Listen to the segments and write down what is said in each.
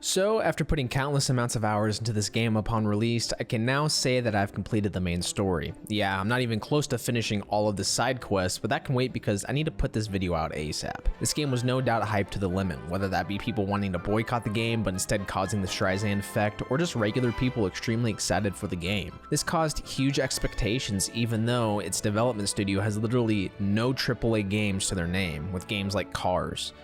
So, after putting countless amounts of hours into this game upon release, I can now say that I've completed the main story. Yeah, I'm not even close to finishing all of the side quests, but that can wait because I need to put this video out ASAP. This game was no doubt hyped to the limit, whether that be people wanting to boycott the game but instead causing the Streisand effect, or just regular people extremely excited for the game. This caused huge expectations even though its development studio has literally no AAA games to their name, with games like Cars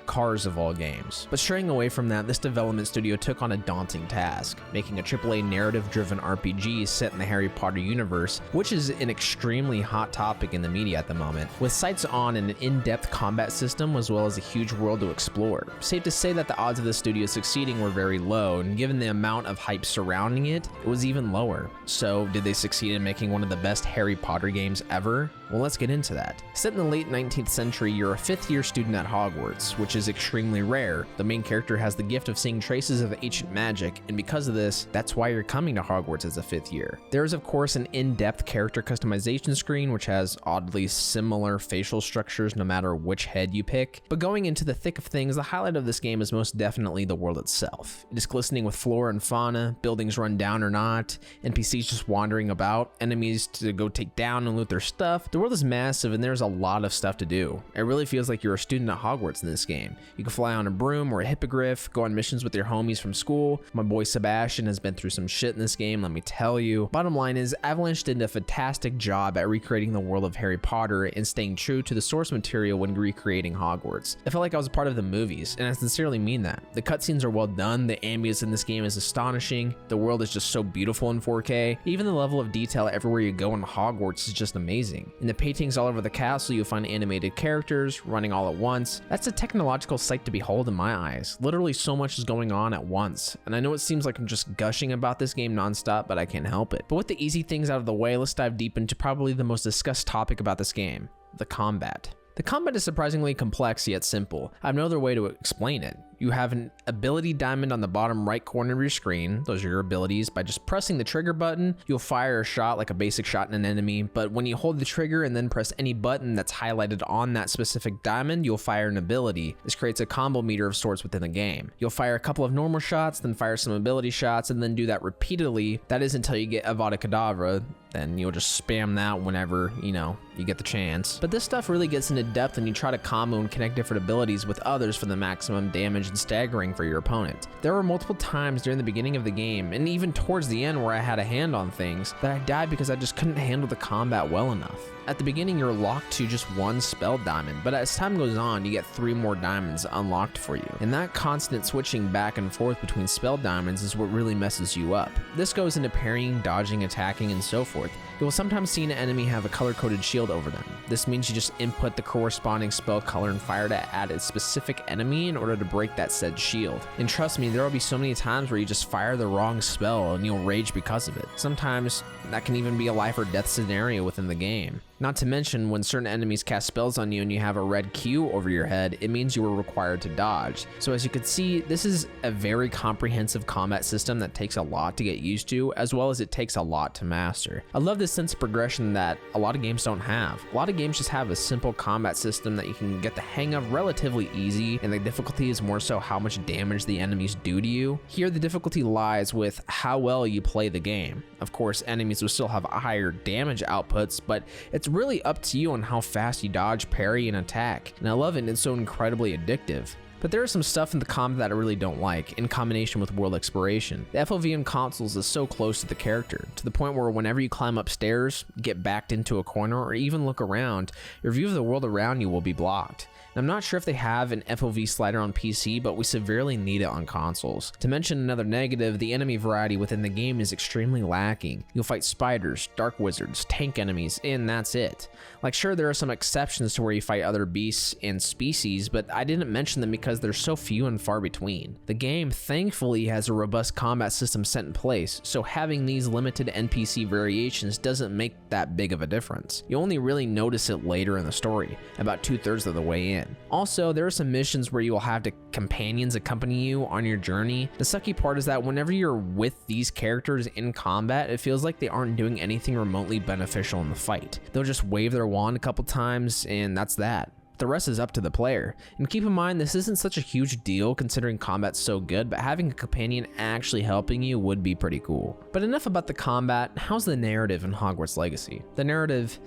of all games. But straying away from that, this development studio took on a daunting task, making a AAA narrative-driven RPG set in the Harry Potter universe, which is an extremely hot topic in the media at the moment, with sights on an in-depth combat system as well as a huge world to explore. Safe to say that the odds of the studio succeeding were very low, and given the amount of hype surrounding it, it was even lower. So, did they succeed in making one of the best Harry Potter games ever? Well, let's get into that. Set in the late 19th century, you're a fifth-year student at Hogwarts, which is extremely rare. The main character has the gift of seeing traces of ancient magic, and because of this, that's why you're coming to Hogwarts as a fifth year. There is of course an in-depth character customization screen which has oddly similar facial structures no matter which head you pick, but going into the thick of things, the highlight of this game is most definitely the world itself. It is glistening with flora and fauna, buildings run down or not, NPCs just wandering about, enemies to go take down and loot their stuff. The world is massive and there's a lot of stuff to do. It really feels like you're a student at Hogwarts in this game. You can fly on a broom or a hippogriff, go on missions with your homies from school. My boy Sebastian has been through some shit in this game, let me tell you. Bottom line is, Avalanche did a fantastic job at recreating the world of Harry Potter and staying true to the source material when recreating Hogwarts. I felt like I was a part of the movies, and I sincerely mean that. The cutscenes are well done, the ambience in this game is astonishing, the world is just so beautiful in 4K, even the level of detail everywhere you go in Hogwarts is just amazing. In the paintings all over the castle, you'll find animated characters running all at once. That's a technological sight to behold in my eyes. Literally so much is going on at once, and I know it seems like I'm just gushing about this game nonstop, but I can't help it. But with the easy things out of the way, let's dive deep into probably the most discussed topic about this game: the combat. The combat is surprisingly complex yet simple. I have no other way to explain it. You have an ability diamond on the bottom right corner of your screen. Those are your abilities. By just pressing the trigger button, you'll fire a shot like a basic shot in an enemy, but when you hold the trigger and then press any button that's highlighted on that specific diamond, you'll fire an ability. This creates a combo meter of sorts within the game. You'll fire a couple of normal shots, then fire some ability shots, and then do that repeatedly. That is until you get Avada Kedavra. Then you'll just spam that whenever, you get the chance. But this stuff really gets into depth when you try to combo and connect different abilities with others for the maximum damage and staggering for your opponent. There were multiple times during the beginning of the game, and even towards the end where I had a hand on things, that I died because I just couldn't handle the combat well enough. At the beginning, you're locked to just one spell diamond, but as time goes on, you get 3 more diamonds unlocked for you. And that constant switching back and forth between spell diamonds is what really messes you up. This goes into parrying, dodging, attacking, and so forth. You will sometimes see an enemy have a color-coded shield over them. This means you just input the corresponding spell color and fire to add a specific enemy in order to break that said shield. And trust me, there will be so many times where you just fire the wrong spell and you'll rage because of it. Sometimes that can even be a life or death scenario within the game. Not to mention, when certain enemies cast spells on you and you have a red Q over your head, it means you are required to dodge. So as you can see, this is a very comprehensive combat system that takes a lot to get used to, as well as it takes a lot to master. I love this sense of progression that a lot of games don't have. A lot of games just have a simple combat system that you can get the hang of relatively easy, and the difficulty is more so how much damage the enemies do to you. Here, the difficulty lies with how well you play the game. Of course, enemies will still have higher damage outputs, but it's really up to you on how fast you dodge, parry, and attack. And I love it, and it's so incredibly addictive. But there is some stuff in the combat that I really don't like, in combination with world exploration. The FOV in consoles is so close to the character, to the point where whenever you climb upstairs, get backed into a corner, or even look around, your view of the world around you will be blocked. And I'm not sure if they have an FOV slider on PC, but we severely need it on consoles. To mention another negative, the enemy variety within the game is extremely lacking. You'll fight spiders, dark wizards, tank enemies, and that's it. Like, sure, there are some exceptions to where you fight other beasts and species, but I didn't mention them because they're so few and far between. The game, thankfully, has a robust combat system set in place, so having these limited NPC variations doesn't make that big of a difference. You only really notice it later in the story, about 2/3 of the way in. Also, there are some missions where you will have companions accompany you on your journey. The sucky part is that whenever you're with these characters in combat, it feels like they aren't doing anything remotely beneficial in the fight. They'll just wave their wand a couple times and that's that. The rest is up to the player. And keep in mind, this isn't such a huge deal considering combat's so good, but having a companion actually helping you would be pretty cool. But enough about the combat. How's the narrative in Hogwarts Legacy? The narrative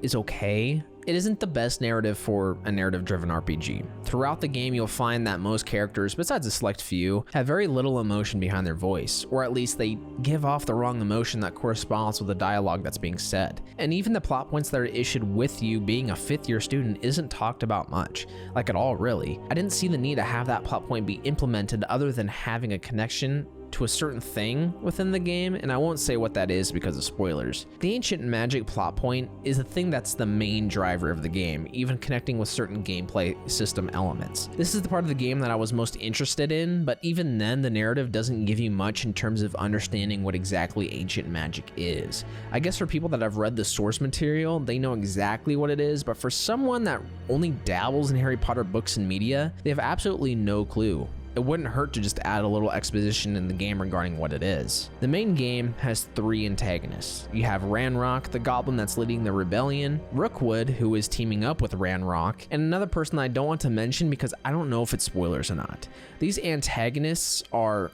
is okay. It isn't the best narrative for a narrative-driven RPG. Throughout the game, you'll find that most characters, besides a select few, have very little emotion behind their voice, or at least they give off the wrong emotion that corresponds with the dialogue that's being said. And even the plot points that are issued with you being a fifth-year student isn't talked about much, like at all really. I didn't see the need to have that plot point be implemented other than having a connection to a certain thing within the game, and I won't say what that is because of spoilers. The ancient magic plot point is the thing that's the main driver of the game, even connecting with certain gameplay system elements. This is the part of the game that I was most interested in, but even then the narrative doesn't give you much in terms of understanding what exactly ancient magic is. I guess for people that have read the source material, they know exactly what it is, but for someone that only dabbles in Harry Potter books and media, they have absolutely no clue. It wouldn't hurt to just add a little exposition in the game regarding what it is. The main game has 3 antagonists. You have Ranrock, the goblin that's leading the rebellion, Rookwood, who is teaming up with Ranrock, and another person I don't want to mention because I don't know if it's spoilers or not. These antagonists are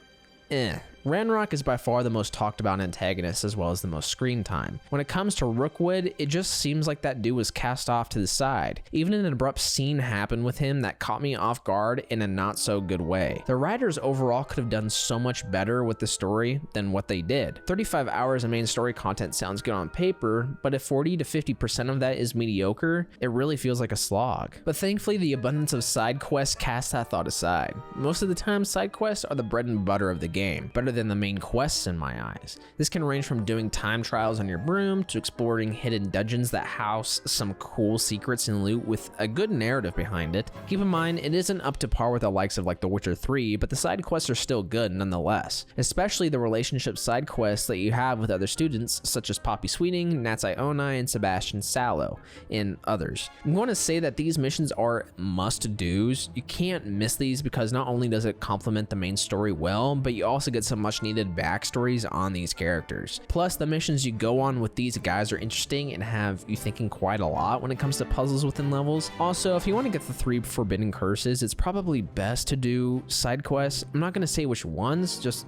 Ranrock is by far the most talked about antagonist as well as the most screen time. When it comes to Rookwood, it just seems like that dude was cast off to the side. Even an abrupt scene happened with him that caught me off guard in a not so good way. The writers overall could have done so much better with the story than what they did. 35 hours of main story content sounds good on paper, but if 40 to 50% of that is mediocre, it really feels like a slog. But thankfully, the abundance of side quests cast that thought aside. Most of the time, side quests are the bread and butter of the game, better than the main quests in my eyes. This can range from doing time trials on your broom to exploring hidden dungeons that house some cool secrets and loot with a good narrative behind it. Keep in mind, it isn't up to par with the likes of like The Witcher 3, but the side quests are still good nonetheless, especially the relationship side quests that you have with other students such as Poppy Sweeting, Nats Ioni, and Sebastian Sallow, and others. I'm going to say that these missions are must-dos. You can't miss these because not only does it complement the main story well, but you also get some much needed backstories on these characters. Plus, the missions you go on with these guys are interesting and have you thinking quite a lot when it comes to puzzles within levels. Also, if you want to get the 3 forbidden curses, it's probably best to do side quests. I'm not going to say which ones, just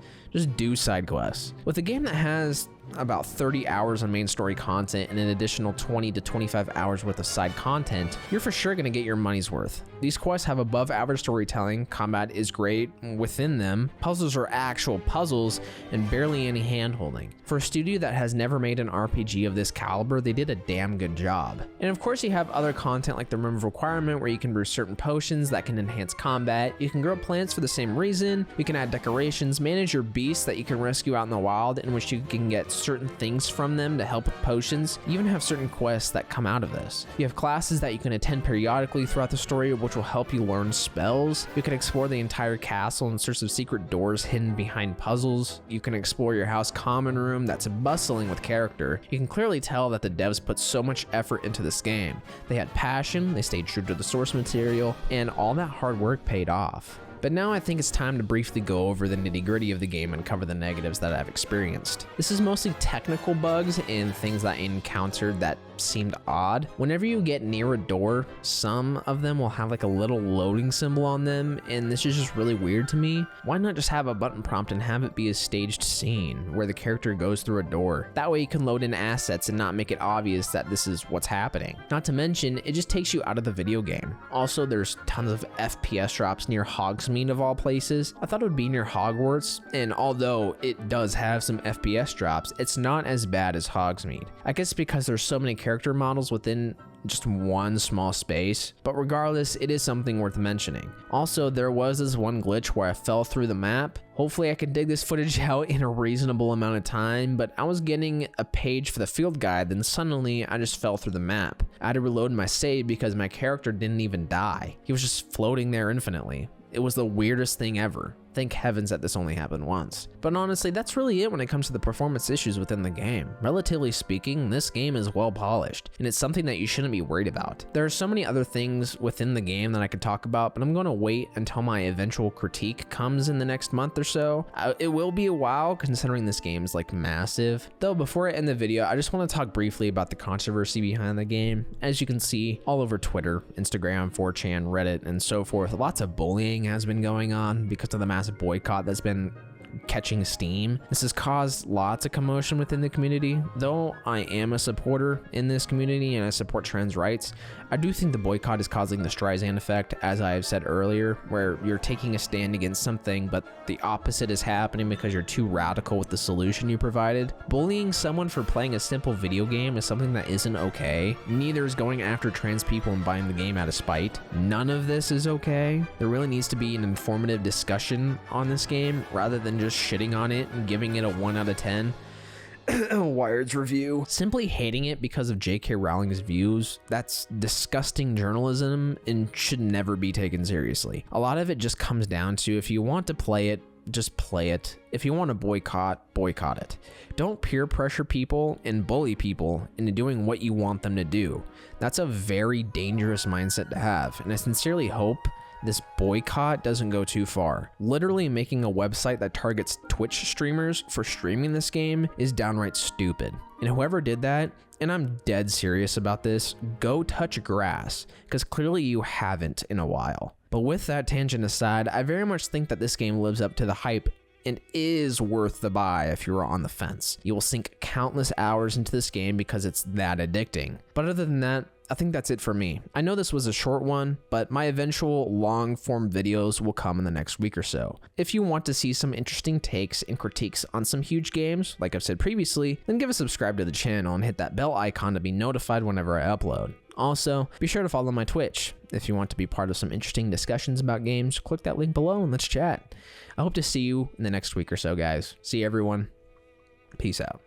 do side quests. With a game that has about 30 hours of main story content and an additional 20 to 25 hours worth of side content, you're for sure going to get your money's worth. These quests have above average storytelling, combat is great within them, puzzles are actual puzzles, and barely any hand-holding. For a studio that has never made an RPG of this caliber, they did a damn good job. And of course you have other content like the Room of Requirement where you can brew certain potions that can enhance combat, you can grow plants for the same reason, you can add decorations, manage your beasts that you can rescue out in the wild in which you can get certain things from them to help with potions. You even have certain quests that come out of this. You have classes that you can attend periodically throughout the story which will help you learn spells. You can explore the entire castle in search of secret doors hidden behind puzzles. You can explore your house common room that's bustling with character. You can clearly tell that the devs put so much effort into this game. They had passion, they stayed true to the source material, and all that hard work paid off. But now I think it's time to briefly go over the nitty-gritty of the game and cover the negatives that I've experienced. This is mostly technical bugs and things that I encountered that seemed odd. Whenever you get near a door, some of them will have like a little loading symbol on them, and this is just really weird to me. Why not just have a button prompt and have it be a staged scene where the character goes through a door? That way you can load in assets and not make it obvious that this is what's happening. Not to mention, it just takes you out of the video game. Also, there's tons of FPS drops near Hogsmeade of all places. I thought it would be near Hogwarts, and although it does have some FPS drops, it's not as bad as Hogsmeade. I guess because there's so many character models within just one small space, but regardless, it is something worth mentioning. Also, there was this one glitch where I fell through the map. Hopefully I can dig this footage out in a reasonable amount of time, but I was getting a page for the field guide, then suddenly I just fell through the map. I had to reload my save because my character didn't even die. He was just floating there infinitely. It was the weirdest thing ever. Thank heavens that this only happened once. But honestly, that's really it when it comes to the performance issues within the game. Relatively speaking, this game is well polished, and it's something that you shouldn't be worried about. There are so many other things within the game that I could talk about, but I'm going to wait until my eventual critique comes in the next month or so. It will be a while considering this game is like massive. Though before I end the video, I just want to talk briefly about the controversy behind the game. As you can see all over Twitter, Instagram, 4chan, Reddit, and so forth, lots of bullying has been going on because of the massive boycott that's been catching steam. This has caused lots of commotion within the community. Though I am a supporter in this community and I support trans rights, I do think the boycott is causing the Streisand effect, as I have said earlier, where you're taking a stand against something, but the opposite is happening because you're too radical with the solution you provided. Bullying someone for playing a simple video game is something that isn't okay. Neither is going after trans people and buying the game out of spite. None of this is okay. There really needs to be an informative discussion on this game rather than just shitting on it and giving it a 1 out of 10. Wired's review. Simply hating it because of J.K. Rowling's views, that's disgusting journalism and should never be taken seriously. A lot of it just comes down to, if you want to play it, just play it. If you want to boycott, boycott it. Don't peer pressure people and bully people into doing what you want them to do. That's a very dangerous mindset to have, and I sincerely hope this boycott doesn't go too far. Literally making a website that targets Twitch streamers for streaming this game is downright stupid. And whoever did that, and I'm dead serious about this, go touch grass, because clearly you haven't in a while. But with that tangent aside, I very much think that this game lives up to the hype and is worth the buy if you're on the fence. You will sink countless hours into this game because it's that addicting. But other than that, I think that's it for me. I know this was a short one, but my eventual long form videos will come in the next week or so. If you want to see some interesting takes and critiques on some huge games, like I've said previously, then give a subscribe to the channel and hit that bell icon to be notified whenever I upload. Also, be sure to follow my Twitch. If you want to be part of some interesting discussions about games, click that link below and let's chat. I hope to see you in the next week or so, guys. See you, everyone. Peace out.